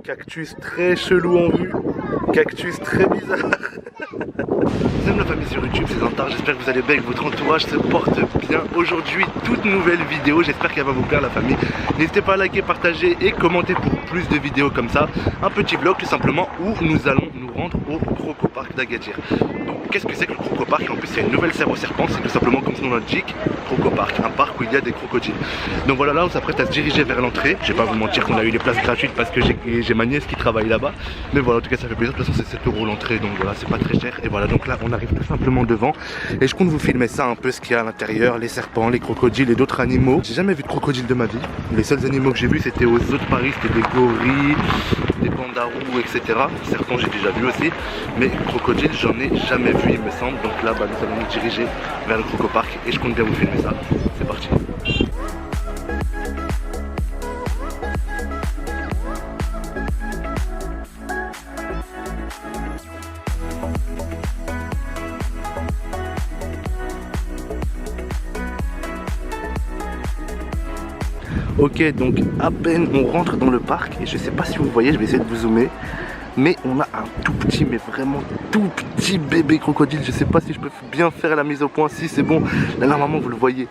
Cactus très chelou en vue, cactus très bizarre. Salut la famille sur YouTube, c'est Zantar, j'espère que vous allez bien, que votre entourage se porte bien. Aujourd'hui, toute nouvelle vidéo, j'espère qu'elle va vous plaire la famille. N'hésitez pas à liker, partager et commenter pour plus de vidéos comme ça. Un petit vlog tout simplement où nous allons nous rendre au Croco Park d'Agadir. Donc qu'est-ce que c'est que le Croco Park? En plus il y a une nouvelle serre aux serpents, c'est tout simplement comme son nom l'indique, Croco Park, un parc où il y a des crocodiles. Donc voilà, là on s'apprête à se diriger vers l'entrée. Je vais pas vous mentir qu'on a eu les places gratuites parce que j'ai ma nièce qui travaille là-bas. Mais voilà, en tout cas ça fait plaisir, de toute façon c'est 7 € l'entrée, donc voilà, c'est pas très cher. Et voilà, donc là on arrive tout simplement devant et je compte vous filmer ça un peu, ce qu'il y a à l'intérieur, les serpents, les crocodiles et d'autres animaux. J'ai jamais vu de crocodile de ma vie. Les seuls animaux que j'ai vus c'était aux zoo de Paris, c'était des gorilles, des pandarous, etc. Serpents j'ai déjà vu aussi, mais crocodiles j'en ai jamais vu il me semble. Donc là bah, nous allons nous diriger vers le Croco Park et je compte bien vous filmer ça. C'est parti. Ok, donc à peine on rentre dans le parc et je sais pas si vous voyez, je vais essayer de vous zoomer, mais on a un tout petit, mais vraiment tout petit bébé crocodile. Je sais pas si je peux bien faire la mise au point. Si c'est bon, là normalement vous le voyez,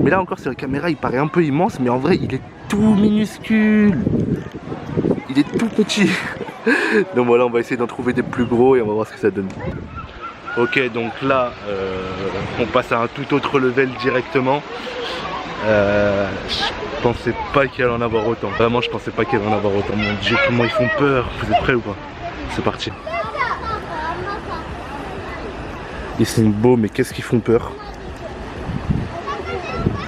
mais là encore sur la caméra il paraît un peu immense, mais en vrai il est tout minuscule, il est tout petit. Donc voilà, on va essayer d'en trouver des plus gros et on va voir ce que ça donne. Ok, donc là on passe à un tout autre level directement. Je pensais pas qu'il allait en avoir autant. Vraiment, je pensais pas qu'il allait en avoir autant. Mon Dieu, comment ils font peur. Vous êtes prêts ou pas? C'est parti. Ils sont beaux, mais qu'est-ce qu'ils font peur.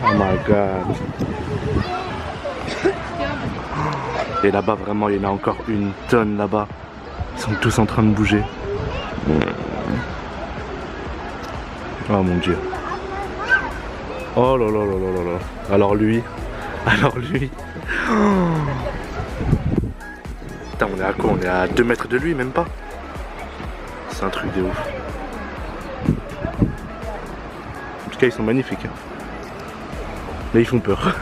Oh my god. Et là-bas, vraiment, il y en a encore une tonne là-bas. Ils sont tous en train de bouger. Oh mon Dieu. Oh là là là là là là. Alors lui. Oh. Putain, on est à quoi? On est à 2 mètres de lui, même pas. C'est un truc de ouf. En tout cas, ils sont magnifiques. Mais ils font peur.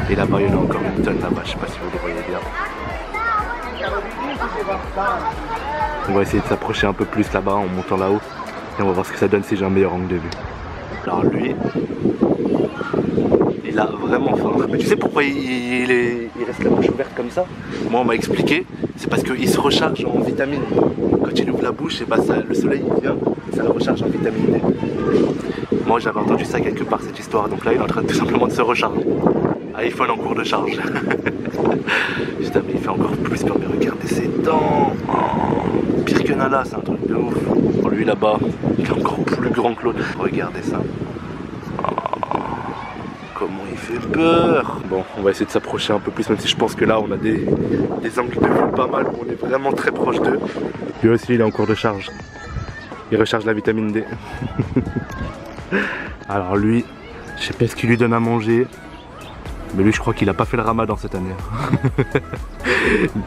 Et là-bas, il y en a encore une tonne là-bas. Je sais pas si vous les voyez bien. On va essayer de s'approcher un peu plus là-bas en montant là-haut. Et on va voir ce que ça donne si j'ai un meilleur angle de vue. Alors lui, il a vraiment faim. Mais tu sais pourquoi il reste la bouche ouverte comme ça? Moi on m'a expliqué, c'est parce qu'il se recharge en vitamine. Quand il ouvre la bouche, et bah ça, le soleil il vient, ça le recharge en vitamine D. Moi j'avais entendu ça quelque part cette histoire, donc là il est en train de tout simplement de se recharger. iPhone en cours de charge. Putain mais il fait encore plus peur, mais regardez ses dents. Oh, pire que Nala, c'est un truc de ouf. Oh, lui là-bas, il est encore plus grand que l'autre. Regardez ça. Oh, comment il fait peur. Bon, on va essayer de s'approcher un peu plus, même si je pense que là on a des angles de vue pas mal, on est vraiment très proche d'eux. Lui aussi il est en cours de charge. Il recharge la vitamine D. Alors lui, je sais pas ce qu'il lui donne à manger. Mais lui je crois qu'il a pas fait le ramadan cette année.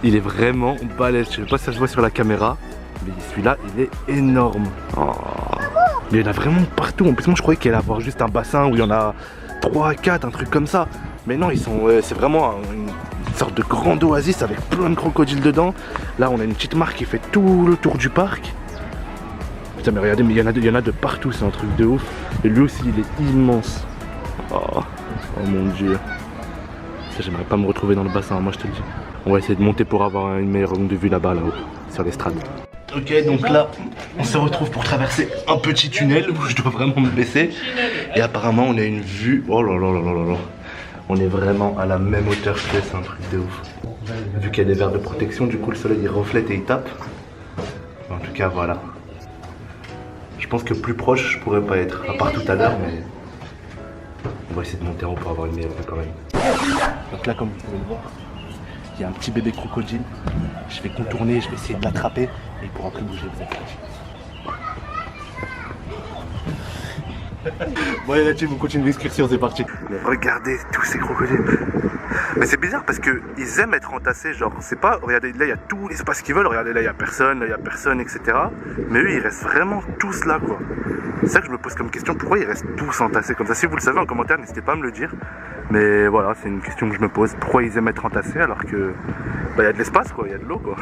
Il est vraiment balèze. Je sais pas si ça se voit sur la caméra, mais celui-là il est énorme. Oh. Mais il y en a vraiment partout. En plus moi je croyais qu'il allait avoir juste un bassin où il y en a 3 à 4, un truc comme ça. Mais non, ils sont, c'est vraiment une sorte de grande oasis avec plein de crocodiles dedans. Là on a une petite mare qui fait tout le tour du parc. Putain mais regardez, mais il y en a de partout, c'est un truc de ouf. Et lui aussi il est immense. Oh mon Dieu. J'aimerais pas me retrouver dans le bassin, moi je te le dis. On va essayer de monter pour avoir une meilleure angle de vue là-bas, là-haut, sur l'estrade. Ok, donc là, on se retrouve pour traverser un petit tunnel où je dois vraiment me baisser. Et apparemment, on a une vue. Oh là là là là là là. On est vraiment à la même hauteur que c'est un truc de ouf. Vu qu'il y a des verres de protection, du coup, le soleil il reflète et il tape. En tout cas, voilà. Je pense que plus proche, je pourrais pas être, à part tout à l'heure, mais. On va essayer de monter en haut pour avoir une meilleure vue quand même. Donc là, comme vous pouvez le voir, il y a un petit bébé crocodile. Je vais contourner, je vais essayer de l'attraper et il pourra plus bouger. Bon allez la team, on continue l'excursion, c'est parti. Mais regardez tous ces crocodiles. Mais c'est bizarre parce qu'ils aiment être entassés, genre c'est pas, regardez là il y a tout l'espace qu'ils veulent, regardez là il y a personne, etc. Mais eux ils restent vraiment tous là quoi. C'est ça que je me pose comme question, pourquoi ils restent tous entassés comme ça? Si vous le savez en commentaire, n'hésitez pas à me le dire. Mais voilà, c'est une question que je me pose, pourquoi ils aiment être entassés alors que bah, y a de l'espace quoi, il y a de l'eau quoi,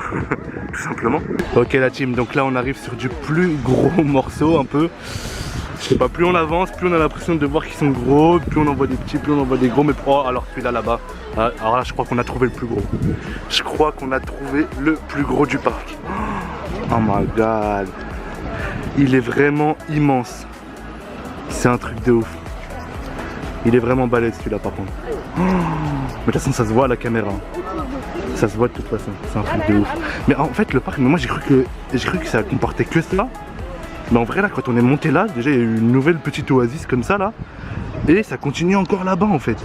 tout simplement. Ok la team, donc là on arrive sur du plus gros morceau un peu. Je sais pas, plus on avance, plus on a l'impression de voir qu'ils sont gros, plus on en voit des petits, plus on en voit des gros, mais alors celui-là là-bas, alors là je crois qu'on a trouvé le plus gros. Je crois qu'on a trouvé le plus gros du parc. Oh my god. Il est vraiment immense. C'est un truc de ouf. Il est vraiment balèze celui-là par contre. Mais de toute façon ça se voit à la caméra. Ça se voit de toute façon, c'est un truc de ouf. Mais en fait le parc, moi j'ai cru que ça comportait que ça. Mais en vrai là quand on est monté là, déjà il y a eu une nouvelle petite oasis comme ça là. Et ça continue encore là-bas en fait.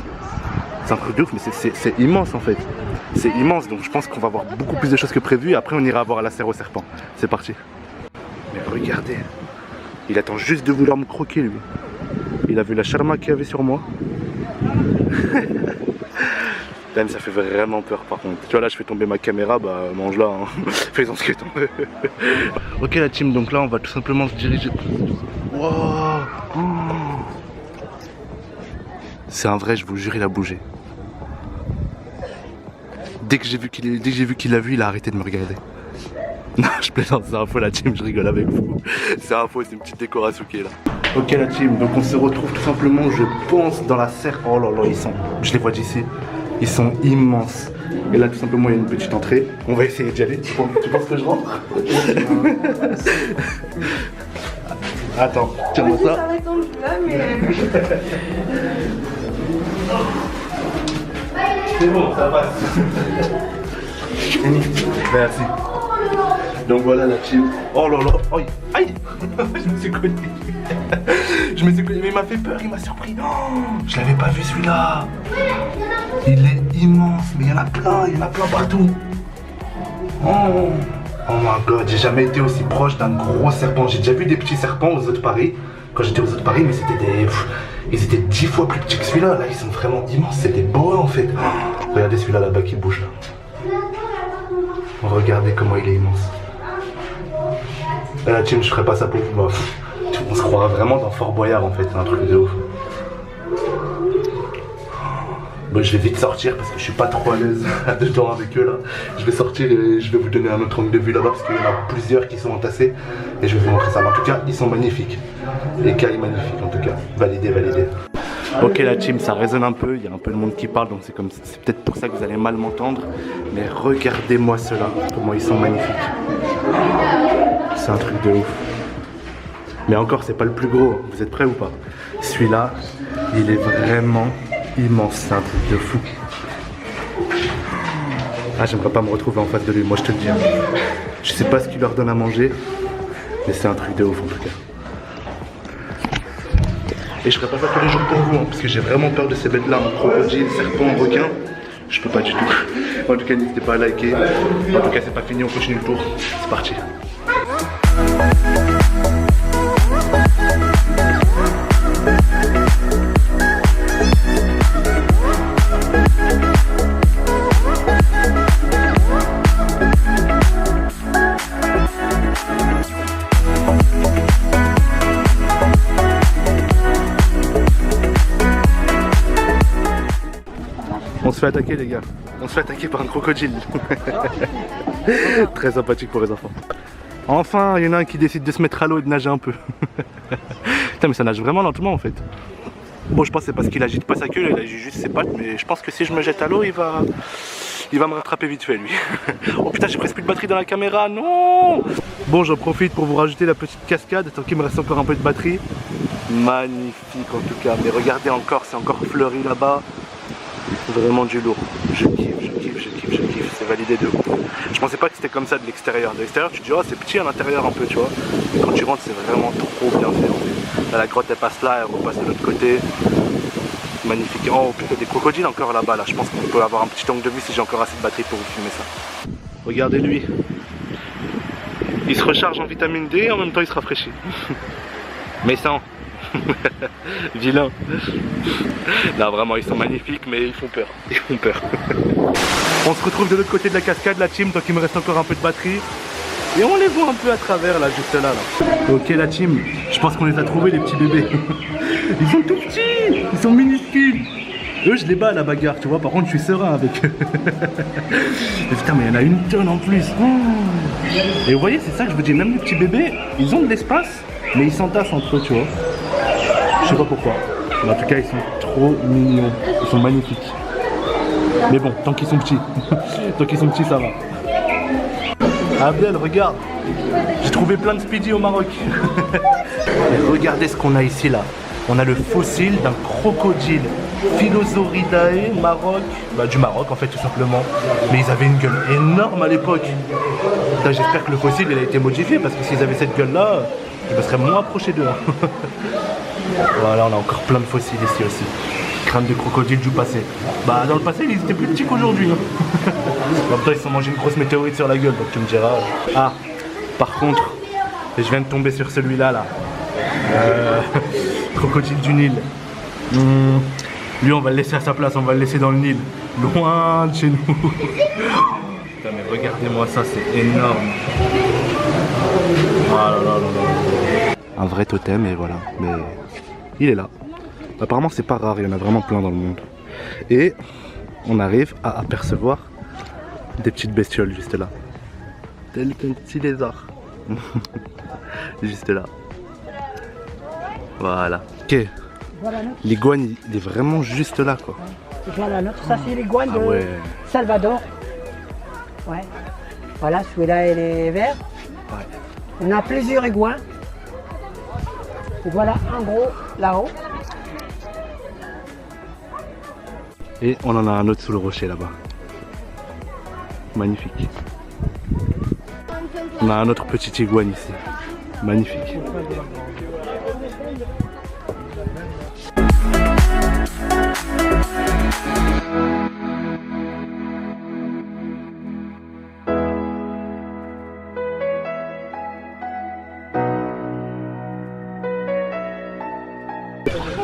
C'est un truc de ouf mais c'est immense en fait. C'est immense donc je pense qu'on va voir beaucoup plus de choses que prévu. Et après on ira voir la serre aux serpents. C'est parti. Mais regardez. Il attend juste de vouloir me croquer lui. Il a vu la charma qu'il y avait sur moi. Ça fait vraiment peur par contre. Tu vois là je fais tomber ma caméra, bah mange-la hein. Fais-en ce que t'en veux. Ok la team, donc là on va tout simplement se diriger. Wow. Oh. C'est un vrai, je vous jure il a bougé. Dès que j'ai vu qu'il a vu, il a arrêté de me regarder. Non je plaisante, c'est un faux la team, je rigole avec vous. C'est un faux, c'est une petite décoration qui est là. Ok la team, donc on se retrouve tout simplement je pense dans la serre. Oh là là ils sont, je les vois d'ici. Ils sont immenses. Et là tout simplement il y a une petite entrée. On va essayer d'y aller. Tu penses que je rentre? Attends, tiens-moi ça. C'est bon, ça passe. Merci. Donc voilà la team. Oh là là, aïe, aïe. Je me suis connu. Mais il m'a fait peur, il m'a surpris. Oh, je l'avais pas vu celui-là. Il est immense, mais il y en a plein partout. Oh my god, j'ai jamais été aussi proche d'un gros serpent. J'ai déjà vu des petits serpents aux eaux de Paris, quand j'étais aux eaux de Paris, mais c'était ils étaient 10 fois plus petits que celui-là. Là, ils sont vraiment immenses, c'est des boas en fait. Oh, regardez celui-là là-bas qui bouge là. Regardez comment il est immense. La team, je ferai pas ça pour vous. On se croirait vraiment dans Fort Boyard en fait, c'est un truc de ouf. Bon, je vais vite sortir parce que je suis pas trop à l'aise dedans avec eux là. Je vais sortir et je vais vous donner un autre angle de vue là-bas parce qu'il y en a plusieurs qui sont entassés et je vais vous montrer ça. Mais en tout cas, ils sont magnifiques. Les cas est magnifique en tout cas. Validé, validé. Ok la team, ça résonne un peu, il y a un peu de monde qui parle donc c'est peut-être pour ça que vous allez mal m'entendre. Mais regardez-moi ceux-là, comment ils sont magnifiques. C'est un truc de ouf. Mais encore, c'est pas le plus gros, vous êtes prêts ou pas? Celui-là, il est vraiment immense, c'est un truc de fou. Ah, j'aimerais pas me retrouver en face de lui, moi je te le dis. Je sais pas ce qu'il leur donne à manger, mais c'est un truc de ouf en tout cas. Et je ferai pas ça tous les jours pour vous, hein, parce que j'ai vraiment peur de ces bêtes-là, en crocodile, serpent, requin. Je peux pas du tout. En tout cas, n'hésitez pas à liker. En tout cas, c'est pas fini, on continue le tour. C'est parti. On se fait attaquer les gars, on se fait attaquer par un crocodile. Très sympathique pour les enfants. Enfin, il y en a un qui décide de se mettre à l'eau et de nager un peu. Putain mais ça nage vraiment lentement en fait. Bon je pense que c'est parce qu'il agite pas sa queue, il agite juste ses pattes, mais je pense que si je me jette à l'eau il va me rattraper vite fait lui. Oh putain j'ai presque plus de batterie dans la caméra, non. Bon j'en profite pour vous rajouter la petite cascade, tant qu'il me reste encore un peu de batterie. Magnifique en tout cas, mais regardez encore, c'est encore fleuri là-bas. Vraiment du lourd, je kiffe, c'est validé de ouf. Je pensais pas que c'était comme ça de l'extérieur. De l'extérieur tu te dis oh c'est petit à l'intérieur un peu tu vois. Mais quand tu rentres c'est vraiment trop bien fait en fait. Là la grotte elle passe là, elle repasse de l'autre côté. Magnifique. Oh putain des crocodiles encore là-bas là. Je pense qu'on peut avoir un petit angle de vue si j'ai encore assez de batterie pour vous filmer ça. Regardez lui. Il se recharge en vitamine D et en même temps il se rafraîchit. Mais sans. Vilain. Non, vraiment, ils sont magnifiques, mais ils font peur. Ils font peur. On se retrouve de l'autre côté de la cascade, la team, donc il me reste encore un peu de batterie. Et on les voit un peu à travers, là, juste là. Ok, la team, je pense qu'on les a trouvés, les petits bébés. Ils sont tout petits, ils sont minuscules. Eux, je les bats à la bagarre, tu vois. Par contre, je suis serein avec eux. Et putain, mais il y en a une tonne en plus. Et vous voyez, c'est ça que je vous dis. Même les petits bébés, ils ont de l'espace, mais ils s'entassent entre eux, tu vois. Je sais pas pourquoi. Mais en tout cas, ils sont trop mignons. Ils sont magnifiques. Mais bon, tant qu'ils sont petits. Tant qu'ils sont petits, ça va. Abdel, regarde. J'ai trouvé plein de Speedy au Maroc. Et regardez ce qu'on a ici, là. On a le fossile d'un crocodile Philosauridae Maroc, du Maroc en fait tout simplement. Mais ils avaient une gueule énorme à l'époque. J'espère que le fossile il a été modifié parce que s'ils avaient cette gueule là, je me serais moins approché d'eux. Voilà, on a encore plein de fossiles ici aussi. Crâne de crocodile du passé. Bah dans le passé ils étaient plus petits qu'aujourd'hui. En même temps ils se sont mangés une grosse météorite sur la gueule, donc tu me diras. Ah, par contre, je viens de tomber sur celui-là là. Crocodile du Nil. Lui on va le laisser à sa place, on va le laisser dans le Nil. Loin de chez nous. Putain mais regardez-moi ça, c'est énorme. Ah là là là là. Un vrai totem et voilà. Mais il est là. Apparemment c'est pas rare, il y en a vraiment plein dans le monde. Et on arrive à apercevoir des petites bestioles juste là. Tel un petit lézard. Juste là. Voilà. Ok. Voilà notre. L'iguane, il est vraiment juste là, quoi. Voilà notre. Ça, c'est l'iguane de ouais. Salvador. Ouais. Voilà, celui-là, il est vert. Ouais. On a plusieurs iguanes. Et voilà, un gros là-haut. Et on en a un autre sous le rocher là-bas. Magnifique. On a un autre petit iguane ici. Magnifique.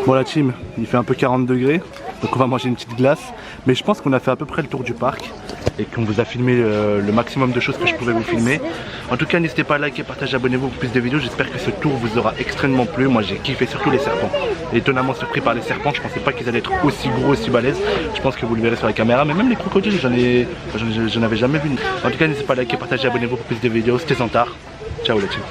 Bon la team, il fait un peu 40 degrés, donc on va manger une petite glace. Mais je pense qu'on a fait à peu près le tour du parc et qu'on vous a filmé le maximum de choses que je pouvais vous filmer. En tout cas, n'hésitez pas à liker, partager, abonnez-vous pour plus de vidéos. J'espère que ce tour vous aura extrêmement plu. Moi j'ai kiffé surtout les serpents. Étonnamment surpris par les serpents, je pensais pas qu'ils allaient être aussi gros, aussi balèzes. Je pense que vous le verrez sur la caméra, mais même les crocodiles, j'en avais jamais vu. En tout cas, n'hésitez pas à liker, partager, abonnez-vous pour plus de vidéos. C'était Zantar. Ciao la team.